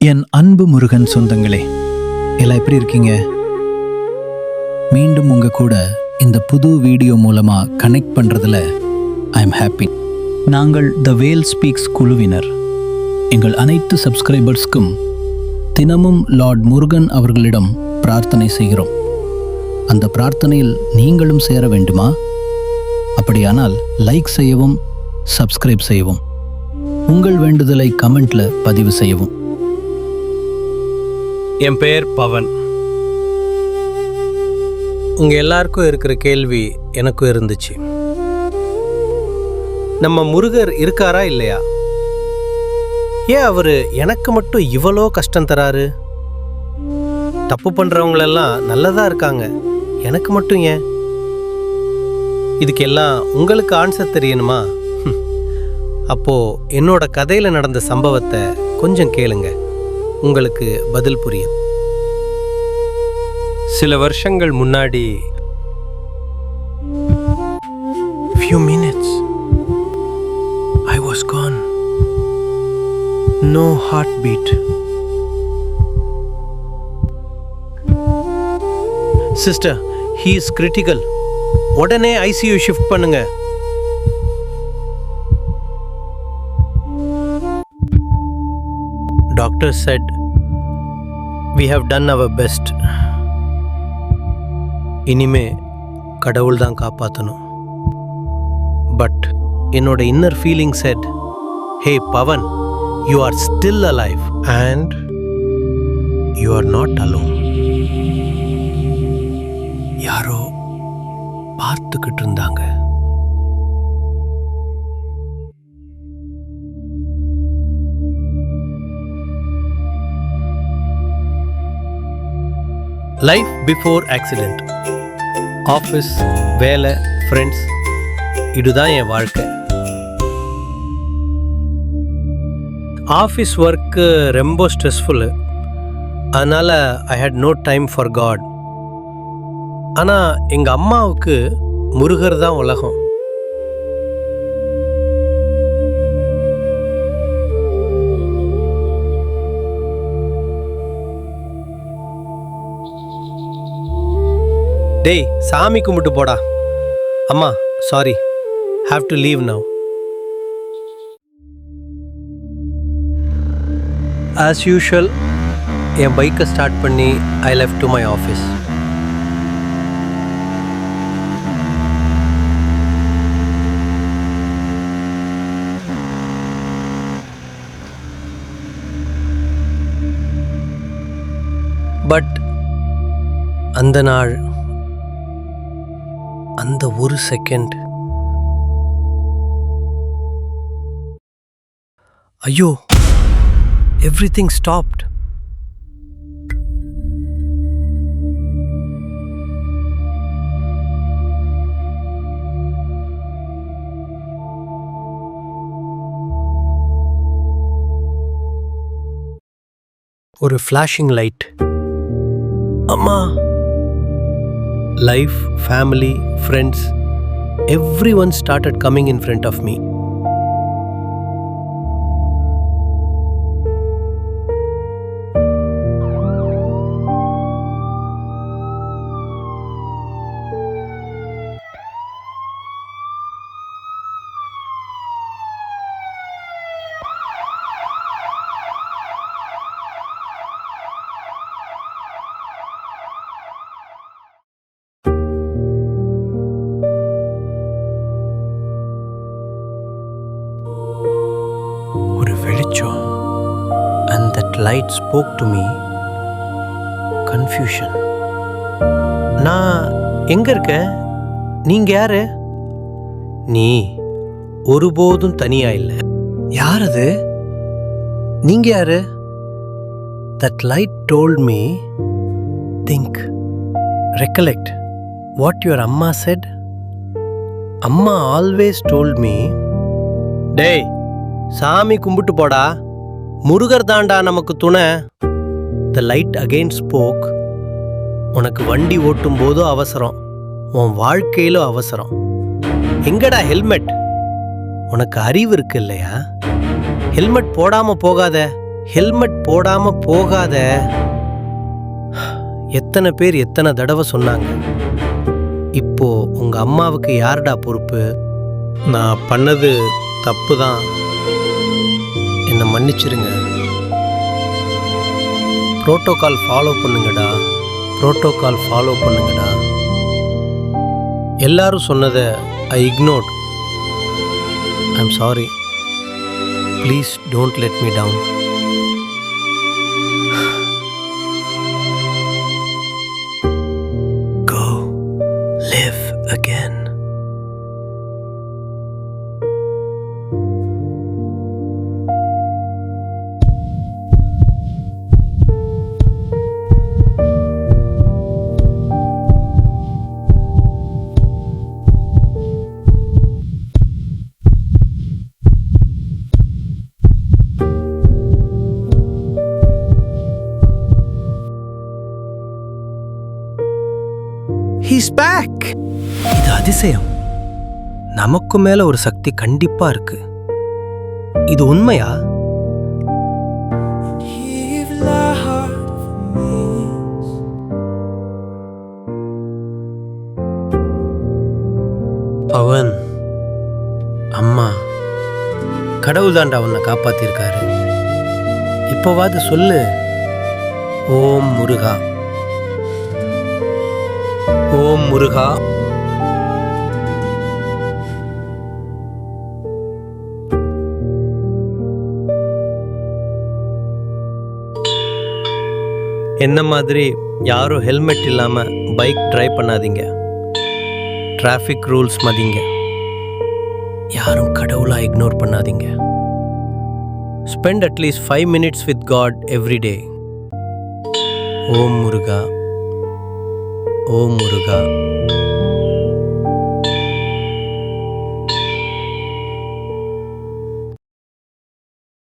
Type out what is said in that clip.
என் அன்பு முருகன் சொந்தங்களே, எல்லாம் எப்படி இருக்கீங்க? மீண்டும் உங்க கூட இந்த புது வீடியோ மூலமா கனெக்ட் பண்றதுல ஐ எம் ஹாப்பி. நாங்கள் த வேல் ஸ்பீக்ஸ் குழுவினர் எங்கள் அனைத்து சப்ஸ்கிரைபர்ஸ்க்கும் தினமும் லார்ட் முருகன் அவர்களிடம் பிரார்த்தனை செய்கிறோம். அந்த பிரார்த்தனையில் நீங்களும் சேர வேண்டுமா? அப்படியானால் லைக் செய்யவும், சப்ஸ்கிரைப் செய்யவும், உங்கள் வேண்டுதலை கமெண்ட்ல பதிவு செய்யவும். என் பேர் பவன். உங்கள் எல்லாருக்கும் இருக்கிற கேள்வி எனக்கும் இருந்துச்சு. நம்ம முருகர் இருக்காரா இல்லையா? ஏன் அவர் எனக்கு மட்டும் இவ்வளோ கஷ்டம் தராரு? தப்பு பண்ணுறவங்களெல்லாம் நல்லதாக இருக்காங்க, எனக்கு மட்டும் ஏன்? இதுக்கெல்லாம் உங்களுக்கு ஆன்சர் தெரியணுமா? அப்போது என்னோட கதையில் நடந்த சம்பவத்தை கொஞ்சம் கேளுங்க, உங்களுக்கு பதில் புரியும். சில வருஷங்கள் முன்னாடி, few minutes I was gone, no heartbeat. Sister, he is critical, உடனே ICU ஷிஃப்ட் பண்ணுங்க. Doctor said, we have done our best. இனிமே கடவுள் தான் காப்பாற்றணும். பட் என்னோட inner feeling said, hey Pavan, you are still alive and you are not alone. யாரோ பார்த்துக்கிட்டு இருந்தாங்க. Life before accident. ஆஃபீஸ், வேலை, ஃப்ரெண்ட்ஸ், இதுதான் என் வாழ்க்கை. ஆஃபீஸ் ஒர்க்கு ரொம்ப ஸ்ட்ரெஸ்ஃபுல்லு, அதனால் I had no time for God. ஆனால் எங்கள் அம்மாவுக்கு முருகர் தான் உலகம். டேய், சாமி கும்பிட்டு போடா. அம்மா sorry, have to leave now. As usual என் பைக்கை ஸ்டார்ட் பண்ணி I left to my office. But அந்த நாள், அந்த ஒரு செகண்ட், ஐயோ, எவ்ரிதிங் ஸ்டாப்ட். ஒரு ஃப்ளாஷிங் லைட். அம்மா. Life, family, friends, everyone started coming in front of me. And that light spoke to me. Confusion. நான் எங்க இருக்க? நீங்க யாரு? நீ ஒருபோதும் தனியா இல்லை. யார் அது? நீங்க யாரு? That light told me, think, recollect what your amma said. Amma always told me, டேய், சாமி கும்பிட்டு போடா, முருகர் தாண்டா நமக்கு துணை. த லைட் அகெயின் ஸ்போக், உனக்கு வண்டி ஓட்டும் போதும் அவசரம், உன் வாழ்க்கையிலும் அவசரம். எங்கடா ஹெல்மெட்? உனக்கு அறிவு இருக்கு இல்லையா? ஹெல்மெட் போடாம போகாத, ஹெல்மெட் போடாம போகாத. எத்தனை பேர் எத்தனை தடவை சொன்னாங்க. இப்போ உங்க அம்மாவுக்கு யாருடா பொறுப்பு? நான் பண்ணது தப்பு தான், என்னை மன்னிச்சிருங்க. புரோட்டோகால் ஃபாலோ பண்ணுங்கடா, புரோட்டோகால் ஃபாலோ பண்ணுங்கடா. எல்லாரும் சொன்னதை I ignored. I'm sorry. Please don't let me down. Go live again. He's back. இது அதிசயம். நமக்கு மேல ஒரு சக்தி கண்டிப்பா இருக்கு. இது உண்மையா? பவன், அம்மா, கடவுள் தாண்டா உன்னை காப்பாத்திருக்காரு. இப்போவாது சொல்லு, ஓம் முருகா, ஓம் முருகா. என்ன மாதிரி யாரும் ஹெல்மெட் இல்லாமல் பைக் டிரைவ் பண்ணாதீங்க. டிராஃபிக் ரூல்ஸ் மதிங்க. யாரும் கடவுளாக இக்னோர் பண்ணாதீங்க. Spend at least 5 minutes with God every day. ஓம் முருகா, ஓம் முருகா.